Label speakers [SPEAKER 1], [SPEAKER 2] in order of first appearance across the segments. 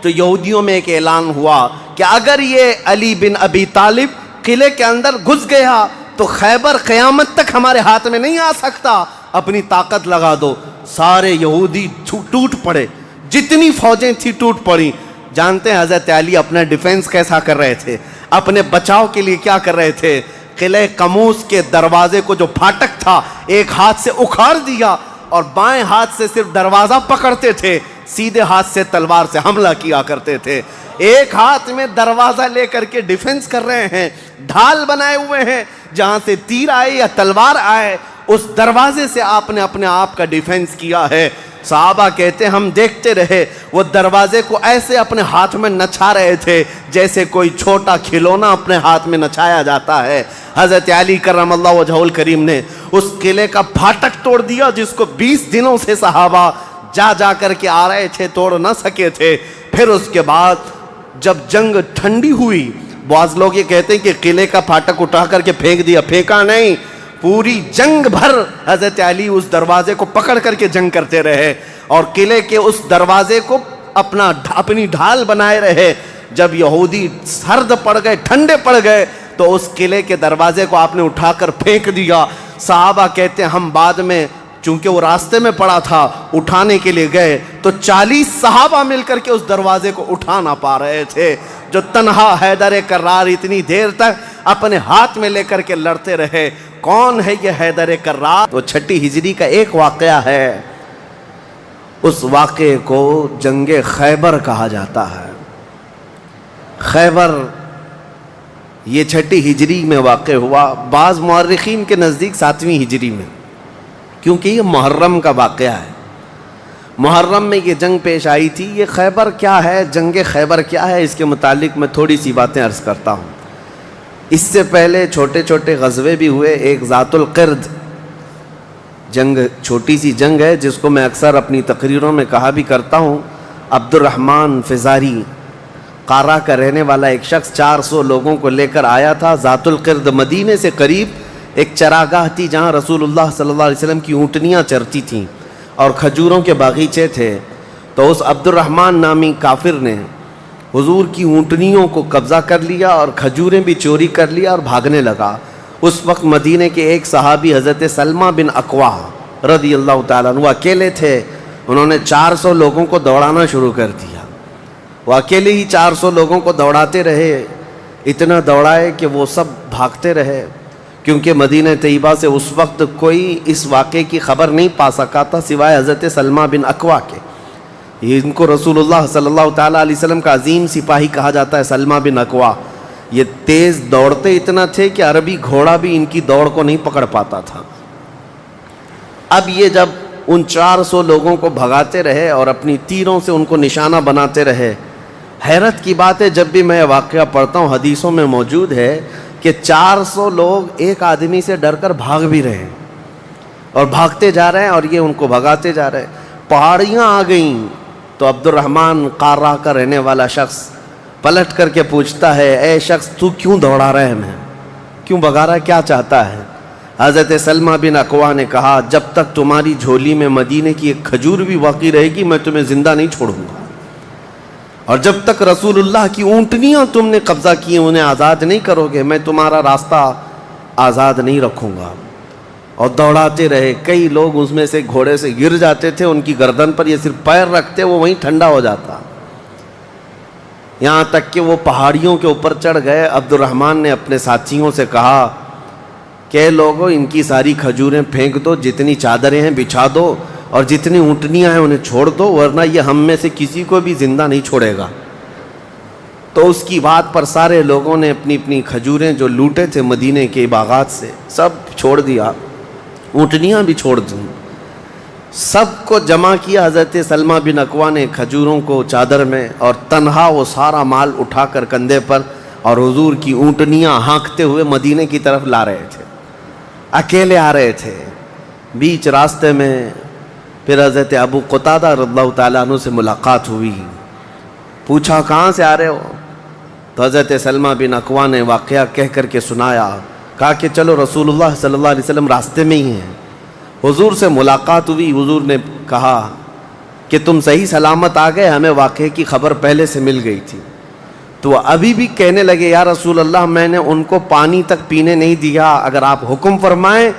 [SPEAKER 1] تو یہودیوں میں ایک اعلان ہوا کہ اگر یہ علی بن ابی طالب قلعے کے اندر گھس گیا تو خیبر قیامت تک ہمارے ہاتھ میں نہیں آ سکتا، اپنی طاقت لگا دو۔ سارے یہودی ٹوٹ پڑے، جتنی فوجیں تھی ٹوٹ پڑی۔ جانتے ہیں حضرت علی اپنا ڈیفنس کیسا کر رہے تھے، اپنے بچاؤ کے لیے کیا کر رہے تھے؟ قلعہ قموس کے دروازے کو جو پھاٹک تھا ایک ہاتھ سے اکھاڑ دیا اور بائیں ہاتھ سے صرف دروازہ پکڑتے تھے، سیدھے ہاتھ سے تلوار سے حملہ کیا کرتے تھے۔ ایک ہاتھ میں دروازہ لے کر کے ڈیفنس کر رہے ہیں، ڈھال بنائے ہوئے ہیں، جہاں سے تیر آئے یا تلوار آئے اس دروازے سے آپ نے اپنے آپ کا ڈیفنس کیا ہے۔ صحابہ کہتے ہیں ہم دیکھتے رہے، وہ دروازے کو ایسے اپنے ہاتھ میں نچا رہے تھے جیسے کوئی چھوٹا کھلونا اپنے ہاتھ میں نچایا جاتا ہے۔ حضرت علی کرم اللہ وجہہ الکریم نے اس قلعے کا پھاٹک توڑ دیا جس کو 20 دنوں سے صحابہ جا کر کے آ رہے تھے، توڑ نہ سکے تھے۔ پھر اس کے بعد جب جنگ ٹھنڈی ہوئی، بعض لوگ یہ کہتے ہیں کہ قلعے کا پھاٹک اٹھا کر کے پھینک دیا، پھینکا نہیں، پوری جنگ بھر حضرت علی اس دروازے کو پکڑ کر کے جنگ کرتے رہے اور قلعے کے اس دروازے کو اپنی ڈھال بنائے رہے۔ جب یہودی سرد پڑ گئے، ٹھنڈے پڑ گئے، تو اس قلعے کے دروازے کو آپ نے اٹھا کر پھینک دیا۔ صحابہ کہتے ہیں ہم بعد میں، چونکہ وہ راستے میں پڑا تھا، اٹھانے کے لیے گئے تو 40 صحابہ مل کر کے اس دروازے کو اٹھا نہ پا رہے تھے۔ جو تنہا حیدر کرار اتنی دیر تک اپنے ہاتھ میں لے کر کے لڑتے رہے۔ کون ہے یہ حیدر کرار؟ وہ 6 ہجری کا ایک واقعہ ہے، اس واقعے کو جنگ خیبر کہا جاتا ہے۔ خیبر یہ 6 ہجری میں واقع ہوا، بعض مورخین کے نزدیک 7ویں ہجری میں، کیونکہ یہ محرم کا واقعہ ہے۔ محرم میں یہ جنگ پیش آئی تھی۔ یہ خیبر کیا ہے، جنگ خیبر کیا ہے، اس کے متعلق میں تھوڑی سی باتیں عرض کرتا ہوں۔ اس سے پہلے چھوٹے چھوٹے غزوے بھی ہوئے۔ ایک ذات القرد جنگ، چھوٹی سی جنگ ہے جس کو میں اکثر اپنی تقریروں میں کہا بھی کرتا ہوں۔ عبد الرحمن فزاری قارہ کا رہنے والا ایک شخص 400 لوگوں کو لے کر آیا تھا ذات القرد۔ مدینے سے قریب ایک چراگاہ تھی جہاں رسول اللہ صلی اللہ علیہ وسلم کی اونٹنیاں چرتی تھیں اور کھجوروں کے باغیچے تھے۔ تو اس عبد الرحمن نامی کافر نے حضور کی اونٹنیوں کو قبضہ کر لیا اور کھجوریں بھی چوری کر لیا اور بھاگنے لگا۔ اس وقت مدینے کے ایک صحابی حضرت سلمہ بن اکوا رضی اللہ تعالیٰ عنہ اکیلے تھے۔ انہوں نے 400 لوگوں کو دوڑانا شروع کر دیا۔ وہ اکیلے ہی 400 لوگوں کو دوڑاتے رہے، اتنا دوڑائے کہ وہ سب بھاگتے رہے، کیونکہ مدینہ طیبہ سے اس وقت کوئی اس واقعے کی خبر نہیں پا سکا تھا سوائے حضرت سلمہ بن اکوا کے۔ ان کو رسول اللہ صلی اللہ تعالیٰ علیہ وسلم کا عظیم سپاہی کہا جاتا ہے، سلمہ بن اکوا۔ یہ تیز دوڑتے اتنا تھے کہ عربی گھوڑا بھی ان کی دوڑ کو نہیں پکڑ پاتا تھا۔ اب یہ جب ان 400 لوگوں کو بھگاتے رہے اور اپنی تیروں سے ان کو نشانہ بناتے رہے، حیرت کی بات ہے جب بھی میں واقعہ پڑھتا ہوں حدیثوں میں موجود ہے کہ 400 لوگ ایک آدمی سے ڈر کر بھاگ بھی رہے ہیں اور بھاگتے جا رہے ہیں اور یہ ان کو بھگاتے جا رہے ہیں۔ پہاڑیاں آ گئیں تو عبد الرحمن قارہ کا رہنے والا شخص پلٹ کر کے پوچھتا ہے، اے شخص تو کیوں دوڑا رہا ہے، ہمیں کیوں بھگا رہا ہے، کیا چاہتا ہے؟ حضرت سلمہ بن اکوا نے کہا، جب تک تمہاری جھولی میں مدینے کی ایک کھجور بھی باقی رہے گی میں تمہیں زندہ نہیں چھوڑوں گا، اور جب تک رسول اللہ کی اونٹنیاں تم نے قبضہ کی انہیں آزاد نہیں کرو گے میں تمہارا راستہ آزاد نہیں رکھوں گا۔ اور دوڑاتے رہے۔ کئی لوگ اس میں سے گھوڑے سے گر جاتے تھے، ان کی گردن پر یہ صرف پیر رکھتے وہ وہیں ٹھنڈا ہو جاتا، یہاں تک کہ وہ پہاڑیوں کے اوپر چڑھ گئے۔ عبد الرحمن نے اپنے ساتھیوں سے کہا کہ لوگوں ان کی ساری کھجوریں پھینک دو، جتنی چادریں ہیں بچھا دو اور جتنی اونٹنیاں ہیں انہیں چھوڑ دو، ورنہ یہ ہم میں سے کسی کو بھی زندہ نہیں چھوڑے گا۔ تو اس کی بات پر سارے لوگوں نے اپنی اپنی کھجوریں جو لوٹے تھے مدینے کے باغات سے سب چھوڑ دیا، اونٹنیاں بھی چھوڑ دیں، سب کو جمع کیا حضرت سلمہ بن اکوا نے کھجوروں کو چادر میں، اور تنہا وہ سارا مال اٹھا کر کندھے پر اور حضور کی اونٹنیاں ہانکتے ہوئے مدینے کی طرف لا رہے تھے، اکیلے آ رہے تھے۔ بیچ راستے میں پھر حضرت ابو قتادہ رضی اللہ تعالیٰ عنہ سے ملاقات ہوئی، پوچھا کہاں سے آ رہے ہو؟ تو حضرت سلمہ بن اکوا نے واقعہ کہہ کر کے سنایا، کہا کہ چلو رسول اللہ صلی اللہ علیہ وسلم راستے میں ہی ہیں۔ حضور سے ملاقات ہوئی، حضور نے کہا کہ کہ تم صحیح سلامت آ گئے, ہمیں واقعے کی خبر پہلے سے مل گئی تھی. تو وہ ابھی بھی کہنے لگے یا رسول اللہ میں نے ان کو پانی تک پینے نہیں دیا, اگر آپ حکم فرمائیں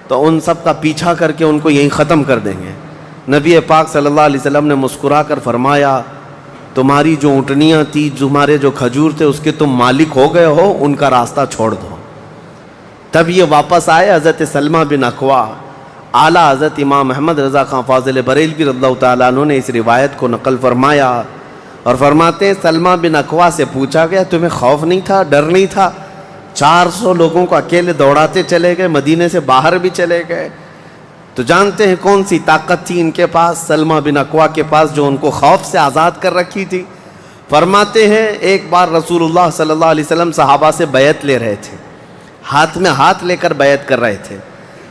[SPEAKER 1] تو ان سب کا پیچھا کر کے ان کو یہیں ختم کر دیں گے. نبی پاک صلی اللہ علیہ وسلم نے مسکرا کر فرمایا تمہاری جو اونٹنیاں تھی, تمہارے جو کھجور تھے, اس کے تم مالک ہو گئے ہو, ان کا راستہ چھوڑ دو. تب یہ واپس آئے. حضرت سلمہ بن اکوع, اعلیٰ حضرت امام محمد رضا خان فاضل بریلوی رضی اللہ تعالیٰ عنہ نے اس روایت کو نقل فرمایا اور فرماتے ہیں سلمہ بن اکوع سے پوچھا گیا تمہیں خوف نہیں تھا, ڈر نہیں تھا؟ 400 لوگوں کو اکیلے دوڑاتے چلے گئے, مدینے سے باہر بھی چلے گئے. تو جانتے ہیں کون سی طاقت تھی ان کے پاس, سلمہ بن اکوع کے پاس, جو ان کو خوف سے آزاد کر رکھی تھی. فرماتے ہیں ایک بار رسول اللہ صلی اللہ علیہ وسلم صحابہ سے بیعت لے رہے تھے, ہاتھ میں ہاتھ لے کر بیعت کر رہے تھے.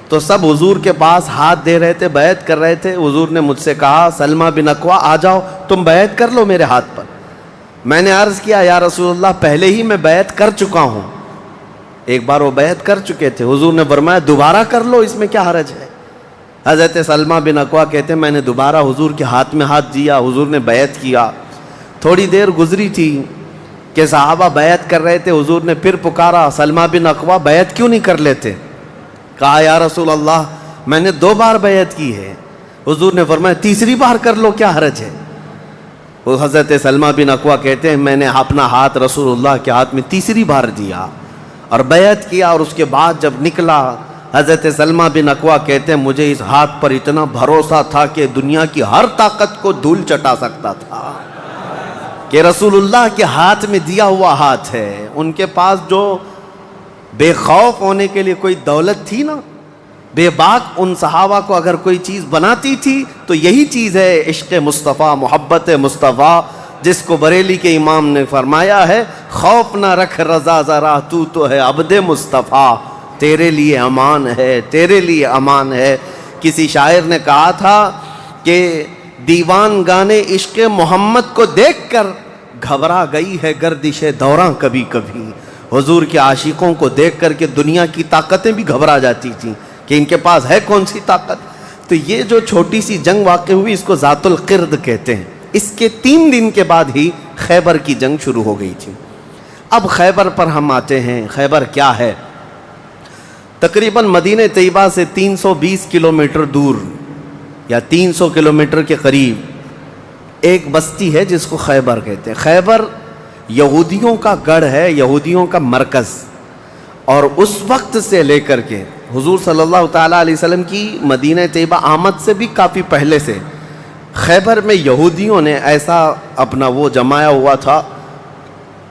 [SPEAKER 1] تو سب حضور کے پاس ہاتھ دے رہے تھے, بیعت کر رہے تھے. حضور نے مجھ سے کہا سلمہ بن اکوع آ جاؤ, تم بیعت کر لو میرے ہاتھ پر. میں نے عرض کیا یا رسول اللہ پہلے ہی میں بیعت کر چکا ہوں. ایک بار وہ بیعت کر چکے تھے. حضور نے فرمایا دوبارہ کر لو, اس میں کیا حرج ہے؟ حضرت سلمہ بن اکوع کہتے ہیں میں نے دوبارہ حضور کے ہاتھ میں ہاتھ دیا, حضور نے بیعت کیا. تھوڑی دیر گزری تھی کہ صحابہ بیعت کر رہے تھے. حضور نے پھر پکارا سلمہ بن اکوع بیعت کیوں نہیں کر لیتے؟ کہا یا رسول اللہ میں نے 2 بار بیعت کی ہے. حضور نے فرمایا تیسری بار کر لو, کیا حرج ہے؟ وہ حضرت سلمہ بن اکوع کہتے ہیں میں نے اپنا ہاتھ رسول اللہ کے ہاتھ میں تیسری بار دیا اور بیعت کیا. اور اس کے بعد جب نکلا حضرت سلمہ بن اکوع کہتے ہیں مجھے اس ہاتھ پر اتنا بھروسہ تھا کہ دنیا کی ہر طاقت کو دھول چٹا سکتا تھا کہ رسول اللہ کے ہاتھ میں دیا ہوا ہاتھ ہے. ان کے پاس جو بے خوف ہونے کے لیے کوئی دولت تھی نا, بے باک ان صحابہ کو اگر کوئی چیز بناتی تھی تو یہی چیز ہے عشق مصطفیٰ, محبت مصطفیٰ, جس کو بریلی کے امام نے فرمایا ہے خوف نہ رکھ رضا ذرا تو ہے عبد مصطفیٰ, تیرے لیے امان ہے, تیرے لیے امان ہے. کسی شاعر نے کہا تھا کہ دیوان گانے عشق محمد کو دیکھ کر گھبرا گئی ہے گردش دوراں کبھی کبھی. حضور کے عاشقوں کو دیکھ کر کے دنیا کی طاقتیں بھی گھبرا جاتی تھیں کہ ان کے پاس ہے کون سی طاقت. تو یہ جو چھوٹی سی جنگ واقع ہوئی اس کو ذات القرد کہتے ہیں. اس کے 3 دن کے بعد ہی خیبر کی جنگ شروع ہو گئی تھی. اب خیبر پر ہم آتے ہیں. خیبر کیا ہے؟ تقریباً مدینہ طیبہ سے 320 کلومیٹر دور یا 300 کلومیٹر کے قریب ایک بستی ہے جس کو خیبر کہتے ہیں. خیبر یہودیوں کا گڑھ ہے, یہودیوں کا مرکز. اور اس وقت سے لے کر کے حضور صلی اللہ تعالیٰ علیہ وسلم کی مدینہ طیبہ آمد سے بھی کافی پہلے سے خیبر میں یہودیوں نے ایسا اپنا وہ جمایا ہوا تھا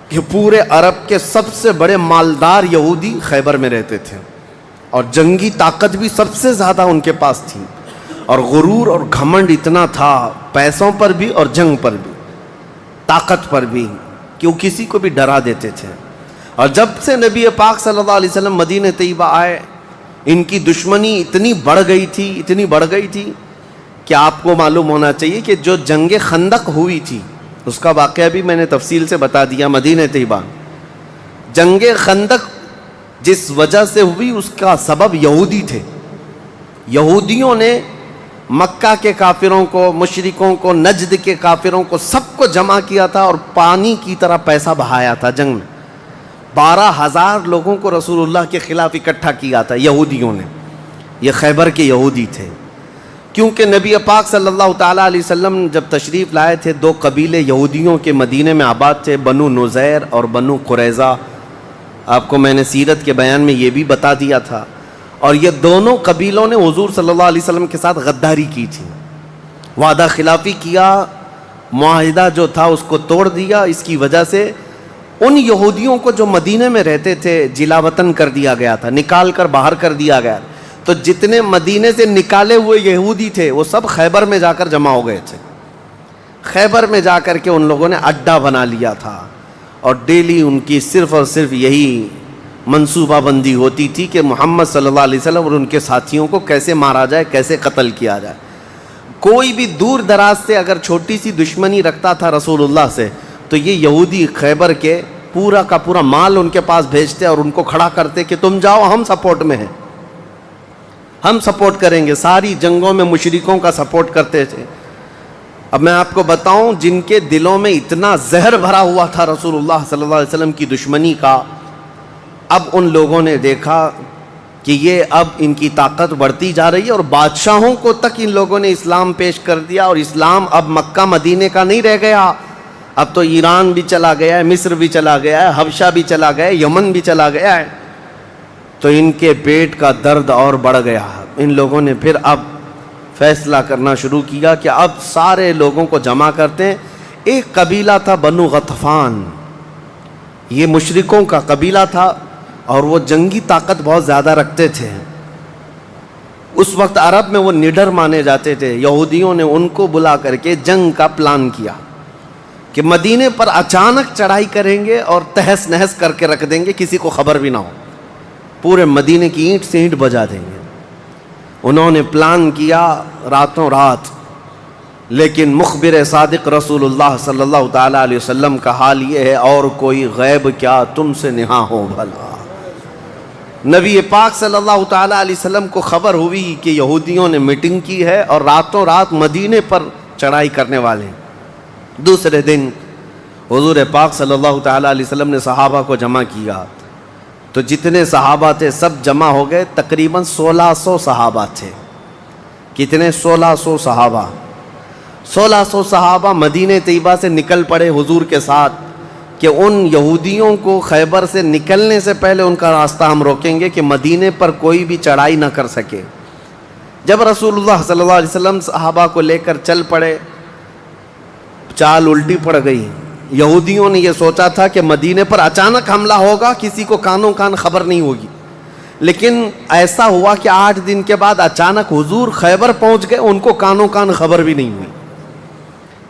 [SPEAKER 1] کہ پورے عرب کے سب سے بڑے مالدار یہودی خیبر میں رہتے تھے, اور جنگی طاقت بھی سب سے زیادہ ان کے پاس تھی, اور غرور اور گھمنڈ اتنا تھا, پیسوں پر بھی اور جنگ پر بھی, طاقت پر بھی, کہ وہ کسی کو بھی ڈرا دیتے تھے. اور جب سے نبی پاک صلی اللہ علیہ وسلم مدینہ طیبہ آئے ان کی دشمنی اتنی بڑھ گئی تھی کہ آپ کو معلوم ہونا چاہیے کہ جو جنگ خندق ہوئی تھی اس کا واقعہ بھی میں نے تفصیل سے بتا دیا. مدینہ طیبہ جنگ خندق جس وجہ سے ہوئی اس کا سبب یہودی تھے. یہودیوں نے مکہ کے کافروں کو, مشرکوں کو, نجد کے کافروں کو, سب کو جمع کیا تھا اور پانی کی طرح پیسہ بہایا تھا. جنگ میں 12,000 لوگوں کو رسول اللہ کے خلاف اکٹھا کیا تھا یہودیوں نے. یہ خیبر کے یہودی تھے, کیونکہ نبی پاک صلی اللہ تعالیٰ علیہ وسلم جب تشریف لائے تھے 2 قبیلے یہودیوں کے مدینے میں آباد تھے, بنو نذیر اور بنو قریظہ. آپ کو میں نے سیرت کے بیان میں یہ بھی بتا دیا تھا. اور یہ دونوں قبیلوں نے حضور صلی اللہ علیہ وسلم کے ساتھ غداری کی تھی, وعدہ خلافی کیا, معاہدہ جو تھا اس کو توڑ دیا. اس کی وجہ سے ان یہودیوں کو جو مدینے میں رہتے تھے جلا وطن کر دیا گیا تھا, نکال کر باہر کر دیا گیا. تو جتنے مدینے سے نکالے ہوئے یہودی تھے وہ سب خیبر میں جا کر جمع ہو گئے تھے. خیبر میں جا کر کے ان لوگوں نے اڈا بنا لیا تھا, اور ڈیلی ان کی صرف اور صرف یہی منصوبہ بندی ہوتی تھی کہ محمد صلی اللہ علیہ وسلم اور ان کے ساتھیوں کو کیسے مارا جائے, کیسے قتل کیا جائے. کوئی بھی دور دراز سے اگر چھوٹی سی دشمنی رکھتا تھا رسول اللہ سے تو یہ یہودی خیبر کے پورا کا پورا مال ان کے پاس بھیجتے اور ان کو کھڑا کرتے کہ تم جاؤ, ہم سپورٹ میں ہیں, ہم سپورٹ کریں گے. ساری جنگوں میں مشرکوں کا سپورٹ کرتے تھے. اب میں آپ کو بتاؤں جن کے دلوں میں اتنا زہر بھرا ہوا تھا رسول اللہ صلی اللہ علیہ وسلم کی دشمنی کا، اب ان لوگوں نے دیکھا کہ یہ اب ان کی طاقت بڑھتی جا رہی ہے، اور بادشاہوں کو تک ان لوگوں نے اسلام پیش کر دیا، اور اسلام اب مکہ مدینے کا نہیں رہ گیا، اب تو ایران بھی چلا گیا ہے، مصر بھی چلا گیا ہے، حبشہ بھی چلا گیا ہے، یمن بھی چلا گیا ہے۔ تو ان کے پیٹ کا درد اور بڑھ گیا۔ ان لوگوں نے پھر اب فیصلہ کرنا شروع کیا کہ اب سارے لوگوں کو جمع کرتے ہیں۔ ایک قبیلہ تھا بنو غطفان، یہ مشرکوں کا قبیلہ تھا، اور وہ جنگی طاقت بہت زیادہ رکھتے تھے۔ اس وقت عرب میں وہ نڈر مانے جاتے تھے۔ یہودیوں نے ان کو بلا کر کے جنگ کا پلان کیا کہ مدینے پر اچانک چڑھائی کریں گے اور تہس نہس کر کے رکھ دیں گے، کسی کو خبر بھی نہ ہو، پورے مدینے کی اینٹ سے اینٹ بجا دیں گے۔ انہوں نے پلان کیا راتوں رات، لیکن مخبر صادق رسول اللہ صلی اللہ تعالیٰ علیہ وسلم کا حال یہ ہے، اور کوئی غیب کیا تم سے نہاں ہو بھلا۔ نبی پاک صلی اللہ تعالیٰ علیہ وسلم کو خبر ہوئی کہ یہودیوں نے میٹنگ کی ہے اور راتوں رات مدینے پر چڑھائی کرنے والے ہیں۔ دوسرے دن حضور پاک صلی اللہ تعالیٰ علیہ وسلم نے صحابہ کو جمع کیا، تو جتنے صحابہ تھے سب جمع ہو گئے، تقریباً 1600 صحابہ تھے۔ کتنے؟ 1600 صحابہ۔ 1600 صحابہ مدینہ طیبہ سے نکل پڑے حضور کے ساتھ کہ ان یہودیوں کو خیبر سے نکلنے سے پہلے ان کا راستہ ہم روکیں گے کہ مدینے پر کوئی بھی چڑھائی نہ کر سکے۔ جب رسول اللہ صلی اللہ علیہ وسلم صحابہ کو لے کر چل پڑے، چال الٹی پڑ گئی۔ یہودیوں نے یہ سوچا تھا کہ مدینے پر اچانک حملہ ہوگا، کسی کو کانوں کان خبر نہیں ہوگی، لیکن ایسا ہوا کہ 8 دن کے بعد اچانک حضور خیبر پہنچ گئے، ان کو کانوں کان خبر بھی نہیں ہوئی۔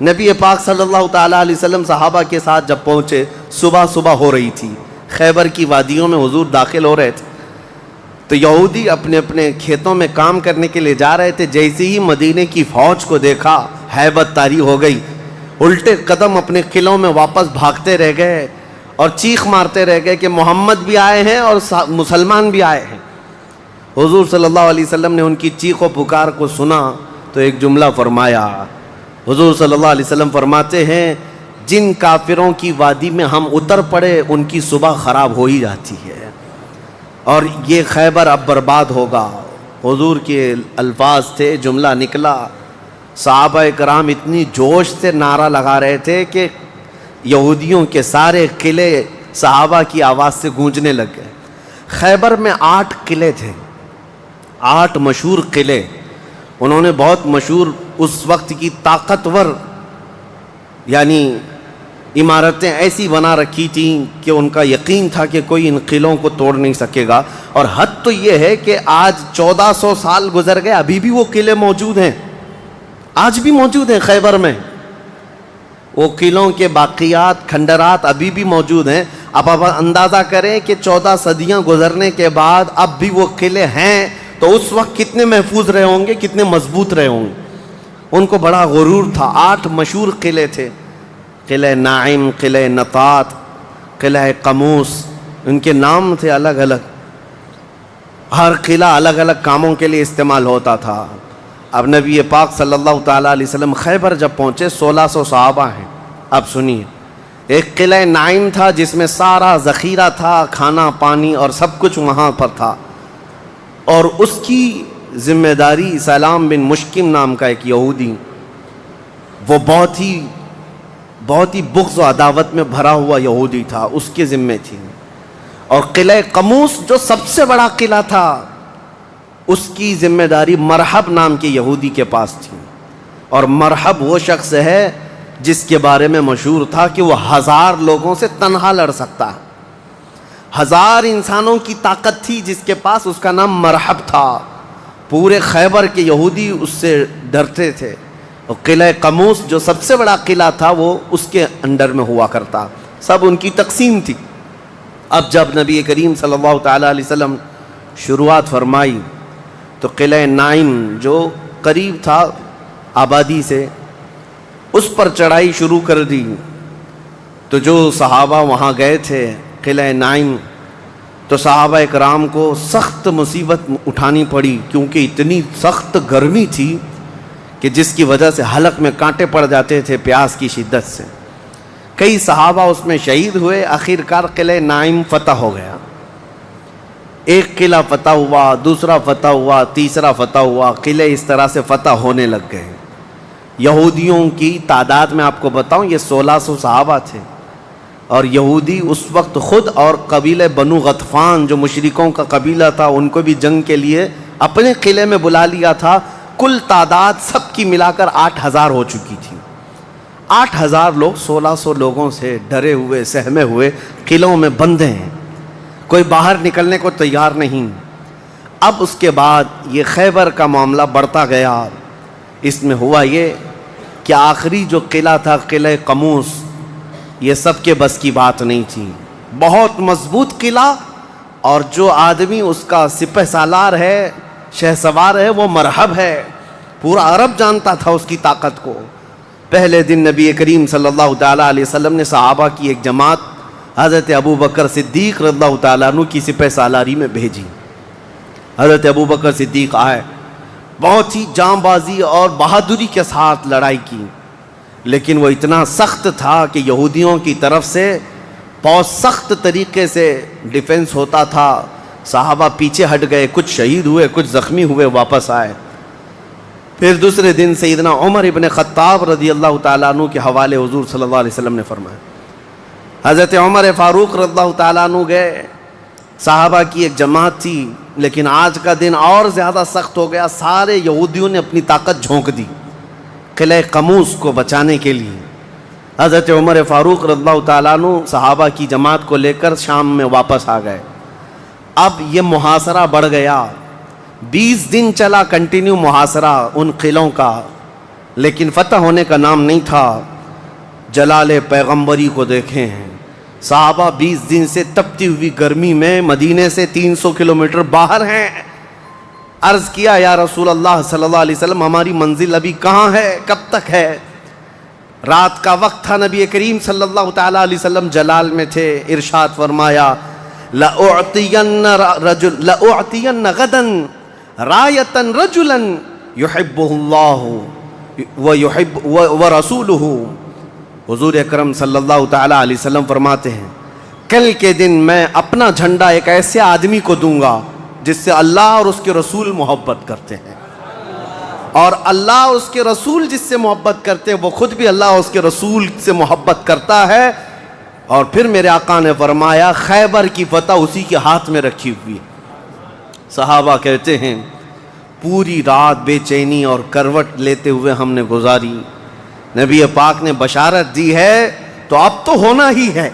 [SPEAKER 1] نبی پاک صلی اللہ تعالیٰ علیہ وسلم صحابہ کے ساتھ جب پہنچے، صبح ہو رہی تھی، خیبر کی وادیوں میں حضور داخل ہو رہے تھے، تو یہودی اپنے اپنے کھیتوں میں کام کرنے کے لیے جا رہے تھے۔ جیسے ہی مدینے کی فوج کو دیکھا، ہیبت طاری ہو گئی، الٹے قدم اپنے قلعوں میں واپس بھاگتے رہ گئے اور چیخ مارتے رہ گئے کہ محمد بھی آئے ہیں اور مسلمان بھی آئے ہیں۔ حضور صلی اللہ علیہ وسلم نے ان کی چیخ و پکار کو سنا تو ایک جملہ فرمایا۔ حضور صلی اللہ علیہ وسلم فرماتے ہیں، جن کافروں کی وادی میں ہم اتر پڑے ان کی صبح خراب ہو ہی جاتی ہے، اور یہ خیبر اب برباد ہوگا۔ حضور کے الفاظ تھے، جملہ نکلا۔ صحابہ کرام اتنی جوش سے نعرہ لگا رہے تھے کہ یہودیوں کے سارے قلعے صحابہ کی آواز سے گونجنے لگ گئے۔ خیبر میں 8 قلعے تھے، 8 مشہور قلعے۔ انہوں نے بہت مشہور اس وقت کی طاقتور یعنی عمارتیں ایسی بنا رکھی تھیں کہ ان کا یقین تھا کہ کوئی ان قلعوں کو توڑ نہیں سکے گا۔ اور حد تو یہ ہے کہ آج 1400 سال گزر گئے، ابھی بھی وہ قلعے موجود ہیں، آج بھی موجود ہیں خیبر میں۔ وہ قلعوں کے باقیات، کھنڈرات ابھی بھی موجود ہیں۔ اب آپ اندازہ کریں کہ 14 صدیاں گزرنے کے بعد اب بھی وہ قلعے ہیں، تو اس وقت کتنے محفوظ رہے ہوں گے، کتنے مضبوط رہے ہوں گے۔ ان کو بڑا غرور تھا۔ 8 مشہور قلعے تھے، قلعہ ناعم، قلعہ نطات، قلعہ قموس، ان کے نام تھے الگ الگ۔ ہر قلعہ الگ الگ کاموں کے لیے استعمال ہوتا تھا۔ اب نبی پاک صلی اللہ تعالیٰ علیہ وسلم خیبر جب پہنچے، 1600 صحابہ ہیں۔ اب سنیے، ایک قلعہ ناعم تھا جس میں سارا ذخیرہ تھا، کھانا پانی اور سب کچھ وہاں پر تھا، اور اس کی ذمہ داری سلام بن مشکم نام کا ایک یہودی، وہ بہت ہی بغض و عداوت میں بھرا ہوا یہودی تھا، اس کے ذمے تھی۔ اور قلعہ قموس جو سب سے بڑا قلعہ تھا، اس کی ذمہ داری مرحب نام کے یہودی کے پاس تھی۔ اور مرحب وہ شخص ہے جس کے بارے میں مشہور تھا کہ وہ 1000 لوگوں سے تنہا لڑ سکتا ہے۔ 1000 انسانوں کی طاقت تھی جس کے پاس، اس کا نام مرحب تھا۔ پورے خیبر کے یہودی اس سے ڈرتے تھے۔ اور قلعہ قموس جو سب سے بڑا قلعہ تھا، وہ اس کے انڈر میں ہوا کرتا، سب ان کی تقسیم تھی۔ اب جب نبی کریم صلی اللہ تعالیٰ علیہ وسلم شروعات فرمائی تو قلعہ ناعم جو قریب تھا آبادی سے، اس پر چڑھائی شروع کر دی۔ تو جو صحابہ وہاں گئے تھے قلعہ ناعم، تو صحابہ اکرام کو سخت مصیبت اٹھانی پڑی، کیونکہ اتنی سخت گرمی تھی کہ کہ جس کی وجہ سے حلق میں کانٹے پڑ جاتے تھے پیاس کی شدت سے. کئی صحابہ اس میں شہید ہوئے. آخر کار قلعہ نائم فتح ہو گیا. ایک قلعہ فتح ہوا, دوسرا فتح ہوا, تیسرا فتح ہوا. قلعے اس طرح سے فتح ہونے لگ گئے. یہودیوں کی تعداد میں آپ کو بتاؤں یہ 1600 صحابہ تھے, اور یہودی اس وقت خود اور قبیلہ بنو غطفان جو مشرکوں کا قبیلہ تھا ان کو بھی جنگ کے لیے اپنے قلعے میں بلا لیا تھا. کل تعداد سب کی ملا کر 8000 ہو چکی تھی. 8000 لوگ 1600 لوگوں سے ڈرے ہوئے سہمے ہوئے قلعوں میں بندے ہیں, کوئی باہر نکلنے کو تیار نہیں. اب اس کے بعد یہ خیبر کا معاملہ بڑھتا گیا. اس میں ہوا یہ کہ آخری جو قلعہ تھا قلعہ قموس, یہ سب کے بس کی بات نہیں تھی. بہت مضبوط قلعہ, اور جو آدمی اس کا سپہ سالار ہے, شہ سوار ہے, وہ مرحب ہے. پورا عرب جانتا تھا اس کی طاقت کو. پہلے دن نبی کریم صلی اللہ تعالیٰ علیہ وسلم نے صحابہ کی ایک جماعت حضرت ابو بکر صدیق رضی اللہ تعالیٰ عنہ کی سپہ سالاری میں بھیجی. حضرت ابو بکر صدیق آئے, بہت ہی جاں بازی اور بہادری کے ساتھ لڑائی کی, لیکن وہ اتنا سخت تھا کہ یہودیوں کی طرف سے بہت سخت طریقے سے ڈیفنس ہوتا تھا. صحابہ پیچھے ہٹ گئے, کچھ شہید ہوئے, کچھ زخمی ہوئے, واپس آئے. پھر دوسرے دن سیدنا عمر ابن خطاب رضی اللہ تعالیٰ عنہ کے حوالے حضور صلی اللہ علیہ وسلم نے فرمایا. حضرت عمر فاروق رضی اللہ تعالیٰ عنہ گئے. صحابہ کی ایک جماعت تھی, لیکن آج کا دن اور زیادہ سخت ہو گیا. سارے یہودیوں نے اپنی طاقت جھونک دی قلعہ قموس کو بچانے کے لیے. حضرت عمر فاروق رضی اللہ تعالیٰ عنہ صحابہ کی جماعت کو لے کر شام میں واپس آ گئے. اب یہ محاصرہ بڑھ گیا. 20 دن چلا کنٹینیو محاصرہ ان قلعوں کا, لیکن فتح ہونے کا نام نہیں تھا. جلال پیغمبری کو دیکھیں ہیں, صحابہ 20 دن سے تپتی ہوئی گرمی میں مدینے سے 300 کلومیٹر باہر ہیں. عرض کیا یا رسول اللہ صلی اللہ علیہ وسلم ہماری منزل ابھی کہاں ہے, کب تک ہے؟ رات کا وقت تھا, نبی کریم صلی اللہ تعالیٰ علیہ وسلم جلال میں تھے. ارشاد فرمایا لَأُعْطِيَنَّ غَدًا رَایَةً رَجُلًا يُحِبُّهُ اللَّهُ وَرَسُولُهُ. حضور اکرم صلی اللہ تعالیٰ علیہ وسلم فرماتے ہیں کل کے دن میں اپنا جھنڈا ایک ایسے آدمی کو دوں گا جس سے اللہ اور اس کے رسول محبت کرتے ہیں, اور اللہ اور اس کے رسول جس سے محبت کرتے ہیں وہ خود بھی اللہ اور اس کے رسول سے محبت کرتا ہے. اور پھر میرے آقا نے فرمایا خیبر کی فتح اسی کے ہاتھ میں رکھی ہوئی. صحابہ کہتے ہیں پوری رات بے چینی اور کروٹ لیتے ہوئے ہم نے گزاری. نبی پاک نے بشارت دی ہے تو اب تو ہونا ہی ہے.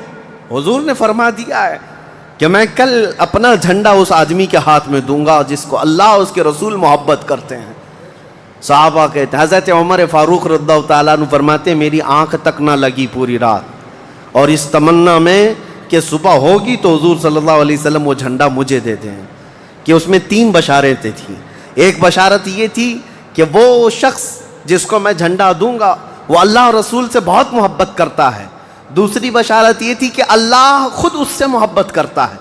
[SPEAKER 1] حضور نے فرما دیا ہے کہ میں کل اپنا جھنڈا اس آدمی کے ہاتھ میں دوں گا جس کو اللہ اور اس کے رسول محبت کرتے ہیں. صحابہ کہتے ہیں حضرت عمر فاروق رضی اللہ تعالیٰ عنہ فرماتے ہیں میری آنکھ تک نہ لگی پوری رات, اور اس تمنا میں کہ صبح ہوگی تو حضور صلی اللہ علیہ وسلم وہ جھنڈا مجھے دے دیں. کہ اس میں 3 بشارتیں تھیں. ایک بشارت یہ تھی کہ وہ شخص جس کو میں جھنڈا دوں گا وہ اللہ اور رسول سے بہت محبت کرتا ہے. دوسری بشارت یہ تھی کہ اللہ خود اس سے محبت کرتا ہے.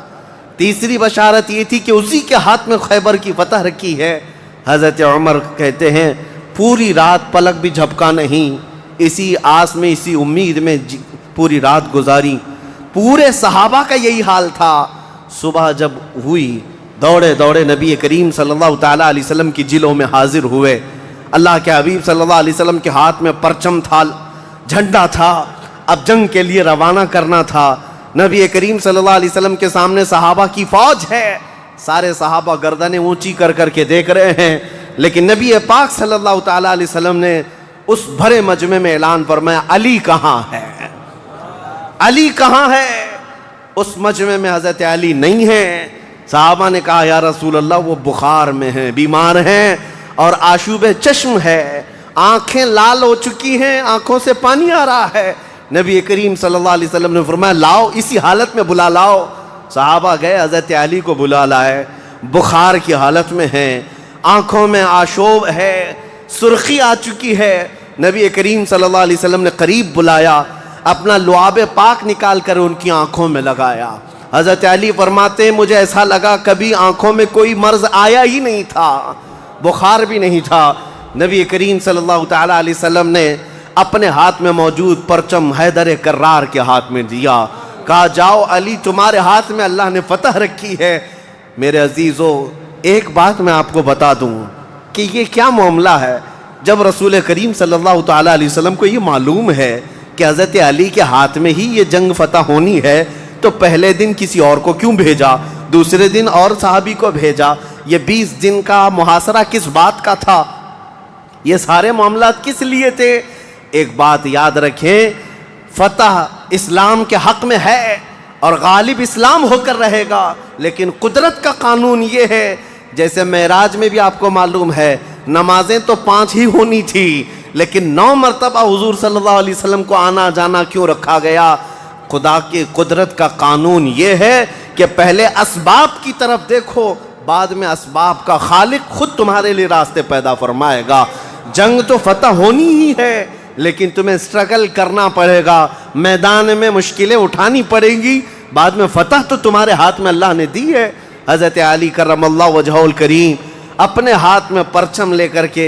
[SPEAKER 1] تیسری بشارت یہ تھی کہ اسی کے ہاتھ میں خیبر کی فتح رکھی ہے. حضرت عمر کہتے ہیں پوری رات پلک بھی جھپکا نہیں, اسی آس میں اسی امید میں پوری رات گزاری. پورے صحابہ کا یہی حال تھا. صبح جب ہوئی دوڑے دوڑے نبی کریم صلی اللہ تعالیٰ علیہ وسلم کی جلوں میں حاضر ہوئے. اللہ کے حبیب صلی اللہ علیہ وسلم کے ہاتھ میں پرچم تھا, جھنڈا تھا, اب جنگ کے لیے روانہ کرنا تھا. نبی کریم صلی اللہ علیہ وسلم کے سامنے صحابہ کی فوج ہے. سارے صحابہ گردنیں اونچی کر کر کے دیکھ رہے ہیں, لیکن نبی پاک صلی اللہ تعالیٰ علیہ وسلم نے اس بھرے مجمع میں اعلان فرمایا علی کہاں ہے, علی کہاں ہے. اس مجمع میں حضرت علی نہیں ہیں. صحابہ نے کہا یا رسول اللہ وہ بخار میں ہیں, بیمار ہیں اور آشوب چشم ہے, آنکھیں لال ہو چکی ہیں, آنکھوں سے پانی آ رہا ہے. نبی کریم صلی اللہ علیہ وسلم نے فرمایا لاؤ, اسی حالت میں بلا لاؤ. صحابہ گئے, حضرت علی کو بلا لائے. بخار کی حالت میں ہیں, آنکھوں میں آشوب ہے, سرخی آ چکی ہے. نبی کریم صلی اللہ علیہ وسلم نے قریب بلایا, اپنا لعاب پاک نکال کر ان کی آنکھوں میں لگایا. حضرت علی فرماتے ہیں مجھے ایسا لگا کبھی آنکھوں میں کوئی مرض آیا ہی نہیں تھا, بخار بھی نہیں تھا. نبی کریم صلی اللہ تعالیٰ علیہ وسلم نے اپنے ہاتھ میں موجود پرچم حیدر کرار کے ہاتھ میں دیا، کہا جاؤ علی تمہارے ہاتھ میں اللہ نے فتح رکھی ہے۔ میرے عزیزو، ایک بات میں آپ کو بتا دوں کہ یہ کیا معاملہ ہے۔ جب رسول کریم صلی اللہ تعالیٰ علیہ وسلم کو یہ معلوم ہے کہ حضرت علی کے ہاتھ میں ہی یہ جنگ فتح ہونی ہے، تو پہلے دن کسی اور کو کیوں بھیجا، دوسرے دن اور صحابی کو بھیجا؟ یہ 20 دن کا محاصرہ کس بات کا تھا؟ یہ سارے معاملات کس لیے تھے؟ ایک بات یاد رکھیں، فتح اسلام کے حق میں ہے اور غالب اسلام ہو کر رہے گا، لیکن قدرت کا قانون یہ ہے، جیسے معراج میں بھی آپ کو معلوم ہے نمازیں تو 5 ہی ہونی تھی، لیکن 9 مرتبہ حضور صلی اللہ علیہ وسلم کو آنا جانا کیوں رکھا گیا؟ خدا کی قدرت کا قانون یہ ہے کہ پہلے اسباب کی طرف دیکھو، بعد میں اسباب کا خالق خود تمہارے لیے راستے پیدا فرمائے گا۔ جنگ تو فتح ہونی ہی ہے، لیکن تمہیں اسٹرگل کرنا پڑے گا، میدان میں مشکلیں اٹھانی پڑیں گی، بعد میں فتح تو تمہارے ہاتھ میں اللہ نے دی ہے۔ حضرت علی کرم اللہ وجہہ الکریم اپنے ہاتھ میں پرچم لے کر کے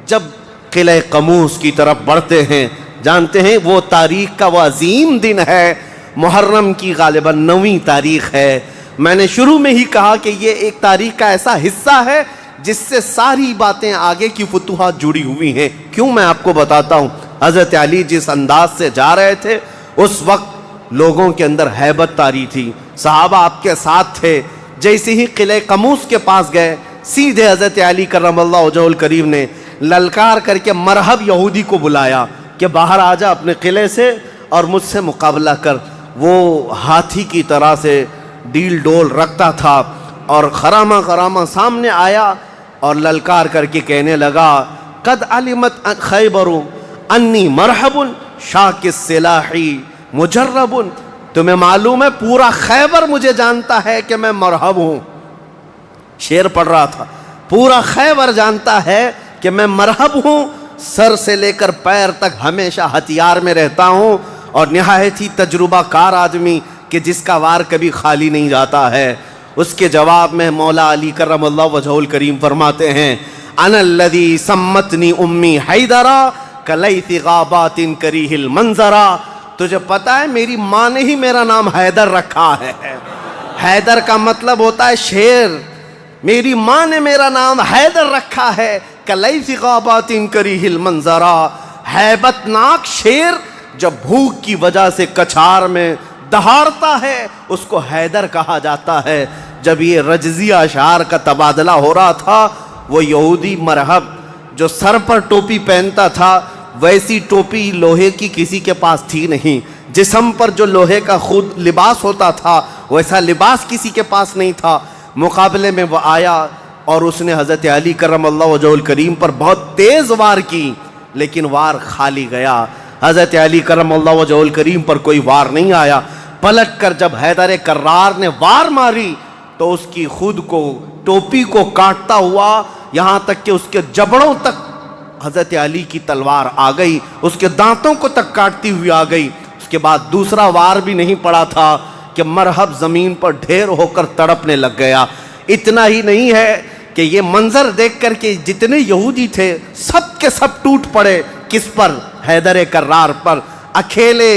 [SPEAKER 1] جب قلعہ قموس کی طرف بڑھتے ہیں، جانتے ہیں وہ تاریخ کا وہ عظیم دن ہے، محرم کی غالباً 9ویں تاریخ ہے۔ میں نے شروع میں ہی کہا کہ یہ ایک تاریخ کا ایسا حصہ ہے جس سے ساری باتیں آگے کی فتوحات جڑی ہوئی ہیں۔ کیوں میں آپ کو بتاتا ہوں، حضرت علی جس انداز سے جا رہے تھے اس وقت لوگوں کے اندر ہیبت طاری تھی، صحابہ آپ کے ساتھ تھے۔ جیسے ہی قلعہ قموس کے پاس گئے، سیدھے حضرت علی کرم اللہ وجہہ الکریم نے للکار کر کے مرحب یہودی کو بلایا کہ باہر آ جا اپنے قلعے سے اور مجھ سے مقابلہ کر۔ وہ ہاتھی کی طرح سے ڈیل ڈول رکھتا تھا اور خرامہ خرامہ سامنے آیا اور للکار کر کے کہنے لگا قد علمت خیبر انی مرحب شاک السلاح مجرب، تمہیں معلوم ہے پورا خیبر مجھے جانتا ہے کہ میں مرحب ہوں۔ شعر پڑھ رہا تھا، پورا خیبر جانتا ہے کہ میں مرحب ہوں، سر سے لے کر پیر تک ہمیشہ ہتھیار میں رہتا ہوں، اور نہایت ہی تجربہ کار آدمی کہ جس کا وار کبھی خالی نہیں جاتا ہے۔ اس کے جواب میں مولا علی کرم اللہ وجہہ الکریم فرماتے ہیں انا الذی سمتنی امی حیدرا کلیث غابات کریہ المنظرا، تجھے پتا ہے میری ماں نے ہی میرا نام حیدر رکھا ہے۔ حیدر کا مطلب ہوتا ہے شیر، میری ماں نے میرا نام حیدر رکھا ہے، کلیث غابات کریہ المنظرا، ہیبت ناک شیر جب بھوک کی وجہ سے کچھار میں دہاڑتا ہے اس کو حیدر کہا جاتا ہے۔ جب یہ رجزی اشعار کا تبادلہ ہو رہا تھا، وہ یہودی مرحب جو سر پر ٹوپی پہنتا تھا، ویسی ٹوپی لوہے کی کسی کے پاس تھی نہیں، جسم پر جو لوہے کا خود لباس ہوتا تھا ویسا لباس کسی کے پاس نہیں تھا۔ مقابلے میں وہ آیا اور اس نے حضرت علی کرم اللہ وجہہ الکریم پر بہت تیز وار کی، لیکن وار خالی گیا۔ حضرت علی کرم اللہ وجہہ الکریم پر کوئی وار نہیں آیا۔ پلٹ کر جب حیدر کرار نے وار ماری تو اس کی خود کو ٹوپی کو کاٹتا ہوا یہاں تک کہ اس کے جبڑوں تک حضرت علی کی تلوار آ گئی، اس کے دانتوں کو تک کاٹتی ہوئی آ گئی۔ اس کے بعد دوسرا وار بھی نہیں پڑا تھا کہ مرحب زمین پر ڈھیر ہو کر تڑپنے لگ گیا۔ اتنا ہی نہیں ہے کہ یہ منظر دیکھ کر کے جتنے یہودی تھے سب کے سب ٹوٹ پڑے۔ کس پر؟ حیدر کرار پر۔ اکیلے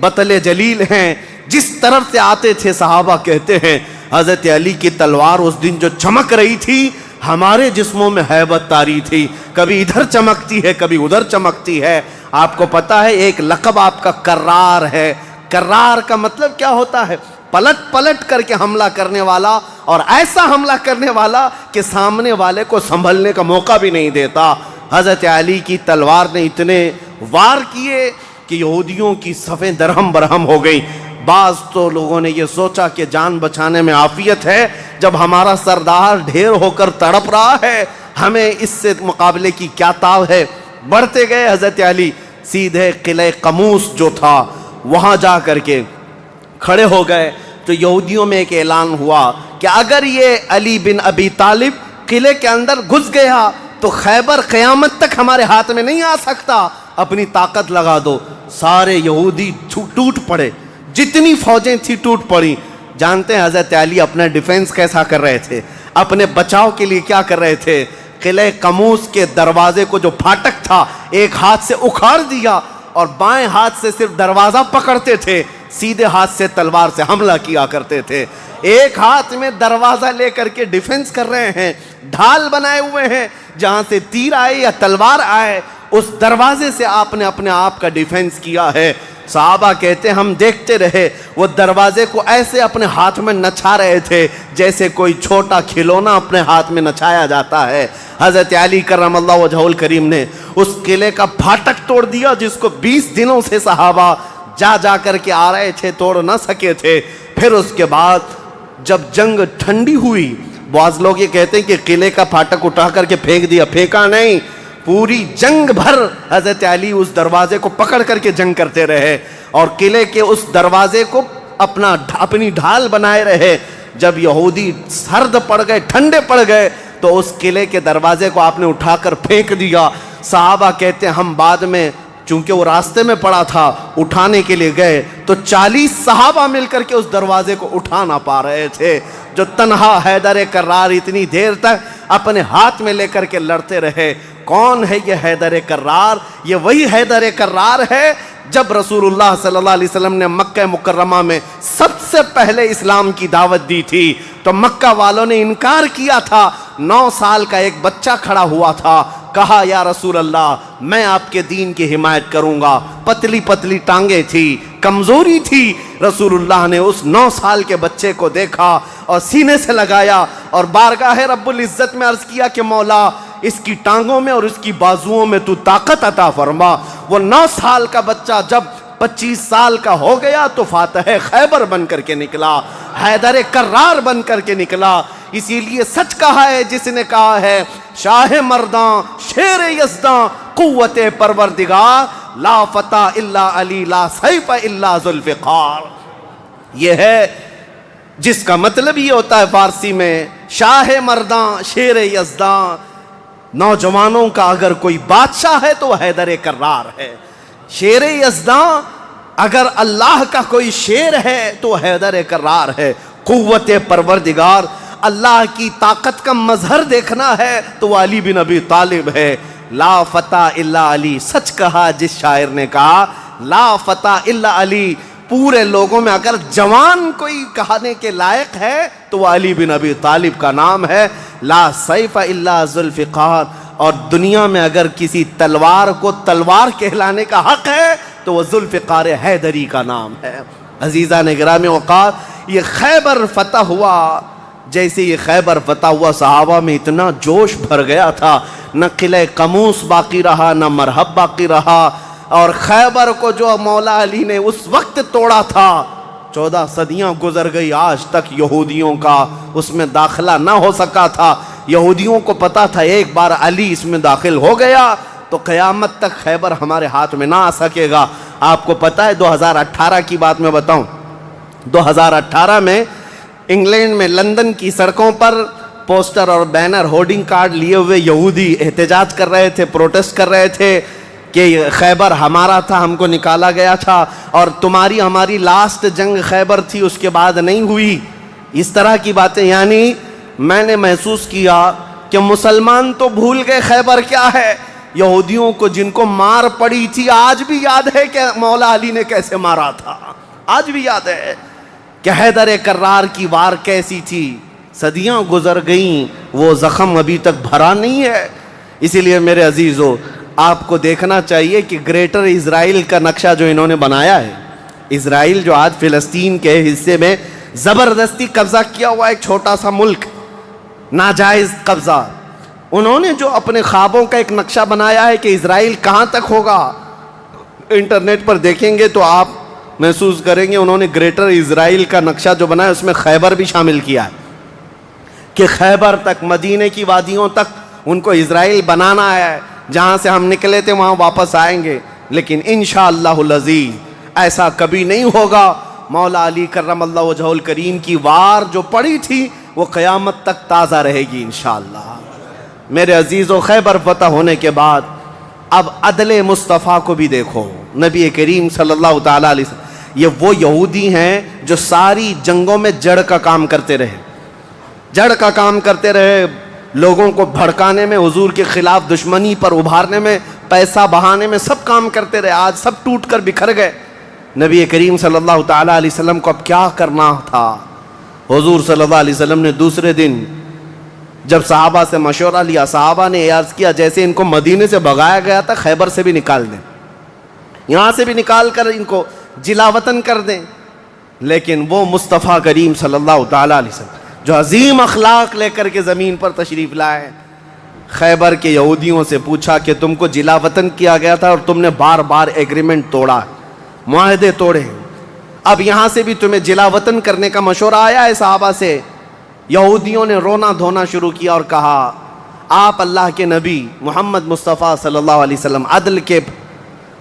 [SPEAKER 1] بطل جلیل ہیں، جس طرف سے آتے تھے صحابہ کہتے ہیں حضرت علی کی تلوار اس دن جو چمک رہی تھی ہمارے جسموں میں ہیبت طاری تھی، کبھی ادھر چمکتی ہے کبھی ادھر چمکتی ہے۔ آپ کو پتا ہے ایک لقب آپ کا کرار ہے۔ کرار کا مطلب کیا ہوتا ہے؟ پلٹ پلٹ کر کے حملہ کرنے والا، اور ایسا حملہ کرنے والا کہ سامنے والے کو سنبھلنے کا موقع بھی نہیں دیتا۔ حضرت علی کی تلوار نے اتنے وار کیے کہ یہودیوں کی صفیں درہم برہم ہو گئی۔ بعض تو لوگوں نے یہ سوچا کہ جان بچانے میں عافیت ہے، جب ہمارا سردار ڈھیر ہو کر تڑپ رہا ہے ہمیں اس سے مقابلے کی کیا تاو ہے۔ بڑھتے گئے حضرت علی، سیدھے قلعہ قموس جو تھا وہاں جا کر کے کھڑے ہو گئے تو یہودیوں میں ایک اعلان ہوا کہ اگر یہ علی بن ابی طالب قلعے کے اندر گھس گیا تو خیبر قیامت تک ہمارے ہاتھ میں نہیں آ سکتا، اپنی طاقت لگا دو۔ سارے یہودی ٹوٹ پڑے، جتنی فوجیں تھی ٹوٹ پڑی۔ جانتے ہیں حضرت علی اپنا ڈیفنس کیسا کر رہے تھے، اپنے بچاؤ کے لیے کیا کر رہے تھے؟ قلعہ قموس کے دروازے کو جو پھاٹک تھا ایک ہاتھ سے اکھاڑ دیا اور بائیں ہاتھ سے صرف دروازہ پکڑتے تھے، سیدھے ہاتھ سے تلوار سے حملہ کیا کرتے تھے۔ ایک ہاتھ میں دروازہ لے کر کے ڈیفنس کر رہے ہیں، ڈھال بنائے ہوئے ہیں، جہاں سے تیر آئے یا تلوار آئے اس دروازے سے آپ نے اپنے آپ کا ڈیفنس کیا ہے۔ صحابہ کہتے ہیں ہم دیکھتے رہے، وہ دروازے کو ایسے اپنے ہاتھ میں نچھا رہے تھے جیسے کوئی چھوٹا کھلونا اپنے ہاتھ میں نچھایا جاتا ہے۔ حضرت علی کرم اللہ وجہہ الکریم نے اس قلعے کا پھاٹک توڑ دیا جس کو 20 دنوں سے صحابہ جا کر کے آ رہے تھے، توڑ نہ سکے تھے۔ پھر اس کے بعد جب جنگ ٹھنڈی ہوئی، بعض لوگ یہ کہتے ہیں کہ قلعے کا پھاٹک اٹھا کر کے پھینک دیا، پھینکا نہیں، پوری جنگ بھر حضرت علی اس دروازے کو پکڑ کر کے جنگ کرتے رہے اور قلعے کے اس دروازے کو اپنی ڈھال بنائے رہے۔ جب یہودی سرد پڑ گئے، ٹھنڈے پڑ گئے، تو اس قلعے کے دروازے کو آپ نے اٹھا کر پھینک دیا۔ صحابہ کہتے ہیں ہم بعد میں، چونکہ وہ راستے میں پڑا تھا، اٹھانے کے لیے گئے تو 40 صحابہ مل کر کے اس دروازے کو اٹھا نہ پا رہے تھے۔ جو تنہا حیدر کرار اتنی دیر تک اپنے ہاتھ میں لے کر کے لڑتے رہے۔ کون ہے یہ حیدر کرار؟ یہ وہی حیدر کرار ہے جب رسول اللہ صلی اللہ علیہ وسلم نے مکہ مکرمہ میں سب سے پہلے اسلام کی دعوت دی تھی تو مکہ والوں نے انکار کیا تھا۔ 9 سال کا ایک بچہ کھڑا ہوا تھا، کہا یا رسول اللہ میں آپ کے دین کی حمایت کروں گا۔ پتلی پتلی ٹانگیں تھی، کمزوری تھی۔ رسول اللہ نے اس 9 سال کے بچے کو دیکھا اور سینے سے لگایا اور بارگاہ رب العزت میں عرض کیا کہ مولا اس کی ٹانگوں میں اور اس کی بازوؤں میں تو طاقت عطا فرما۔ وہ 9 سال کا بچہ جب 25 سال کا ہو گیا تو فاتح خیبر بن کر کے نکلا، حیدر کرار بن کر کے نکلا۔ اسی لیے سچ کہا ہے جس نے کہا ہے شاہ مرداں شیر یزداں قوت پروردگار، لا فتح الا علی لا سیف الا ذوالفقار۔ یہ ہے جس کا مطلب یہ ہوتا ہے فارسی میں شاہ مرداں شیر یزداں، نوجوانوں کا اگر کوئی بادشاہ ہے تو وہ حیدر کرار ہے۔ شیر یزداں اگر اللہ کا کوئی شیر ہے تو حیدر کرار ہے۔ قوت پروردگار، اللہ کی طاقت کا مظہر دیکھنا ہے تو وہ علی بن ابی طالب ہے۔ لا فتح الا علی، سچ کہا جس شاعر نے کہا لا فتح الا علی۔ پورے لوگوں میں اگر جوان کوئی کہانے کے لائق ہے تو وہ علی بن ابی طالب کا نام ہے۔ لا سیف الا ذوالفقار، اور دنیا میں اگر کسی تلوار کو تلوار کہلانے کا حق ہے تو وہ ذوالفقار حیدری کا نام ہے۔ عزیزان گرامی اوقات، یہ خیبر فتح ہوا، جیسے یہ خیبر فتح ہوا صحابہ میں اتنا جوش بھر گیا تھا، نہ قلعہ قموس باقی رہا نہ مرحب باقی رہا۔ اور خیبر کو جو مولا علی نے اس وقت توڑا تھا، 14 صدیاں گزر گئی، آج تک یہودیوں کا اس میں داخلہ نہ ہو سکا تھا۔ یہودیوں کو پتا تھا ایک بار علی اس میں داخل ہو گیا تو قیامت تک خیبر ہمارے ہاتھ میں نہ آ سکے گا۔ آپ کو پتا ہے 2018 کی بات میں بتاؤں، 2018 میں انگلینڈ میں لندن کی سڑکوں پر پوسٹر اور بینر ہورڈنگ کارڈ لیے ہوئے یہودی احتجاج کر رہے تھے، پروٹیسٹ کر رہے تھے کہ خیبر ہمارا تھا، ہم کو نکالا گیا تھا اور تمہاری ہماری لاسٹ جنگ خیبر تھی، اس کے بعد نہیں ہوئی۔ اس طرح کی باتیں، یعنی میں نے محسوس کیا کہ مسلمان تو بھول گئے خیبر کیا ہے۔ یہودیوں کو جن کو مار پڑی تھی آج بھی یاد ہے کہ مولا علی نے کیسے مارا تھا، آج بھی یاد ہے کہ حیدر کرار کی وار کیسی تھی۔ صدیاں گزر گئیں، وہ زخم ابھی تک بھرا نہیں ہے۔ اسی لیے میرے عزیزو، آپ کو دیکھنا چاہیے کہ گریٹر اسرائیل کا نقشہ جو انہوں نے بنایا ہے، اسرائیل جو آج فلسطین کے حصے میں زبردستی قبضہ کیا ہوا ایک چھوٹا سا ملک، ناجائز قبضہ، انہوں نے جو اپنے خوابوں کا ایک نقشہ بنایا ہے کہ اسرائیل کہاں تک ہوگا، انٹرنیٹ پر دیکھیں گے تو آپ محسوس کریں گے انہوں نے گریٹر اسرائیل کا نقشہ جو بنایا اس میں خیبر بھی شامل کیا ہے کہ خیبر تک، مدینے کی وادیوں تک ان کو اسرائیل بنانا ہے۔ جہاں سے ہم نکلے تھے وہاں واپس آئیں گے، لیکن انشاءاللہ العزیز ایسا کبھی نہیں ہوگا۔ مولا علی کرم اللہ وجہہ الکریم کی وار جو پڑی تھی وہ قیامت تک تازہ رہے گی انشاءاللہ۔ میرے عزیزو، خیبر فتح ہونے کے بعد اب عدل مصطفیٰ کو بھی دیکھو۔ نبی کریم صلی اللہ تعالیٰ علیہ وسلم، یہ وہ یہودی ہیں جو ساری جنگوں میں جڑ کا کام کرتے رہے، جڑ کا کام کرتے رہے، لوگوں کو بھڑکانے میں، حضور کے خلاف دشمنی پر ابھارنے میں، پیسہ بہانے میں سب کام کرتے رہے، آج سب ٹوٹ کر بکھر گئے۔ نبی کریم صلی اللہ تعالیٰ علیہ وسلم کو اب کیا کرنا تھا؟ حضور صلی اللہ علیہ وسلم نے دوسرے دن جب صحابہ سے مشورہ لیا، صحابہ نے عرض کیا جیسے ان کو مدینے سے بھگایا گیا تھا، خیبر سے بھی نکال دیں، یہاں سے بھی نکال کر ان کو جلا وطن کر دیں۔ لیکن وہ مصطفیٰ کریم صلی اللہ تعالیٰ علیہ وسلم جو عظیم اخلاق لے کر کے زمین پر تشریف لائے، خیبر کے یہودیوں سے پوچھا کہ تم کو جلا وطن کیا گیا تھا اور تم نے بار بار ایگریمنٹ توڑا، معاہدے توڑے، اب یہاں سے بھی تمہیں جلا وطن کرنے کا مشورہ آیا ہے صحابہ سے؟ یہودیوں نے رونا دھونا شروع کیا اور کہا آپ اللہ کے نبی محمد مصطفیٰ صلی اللہ علیہ وسلم عدل کے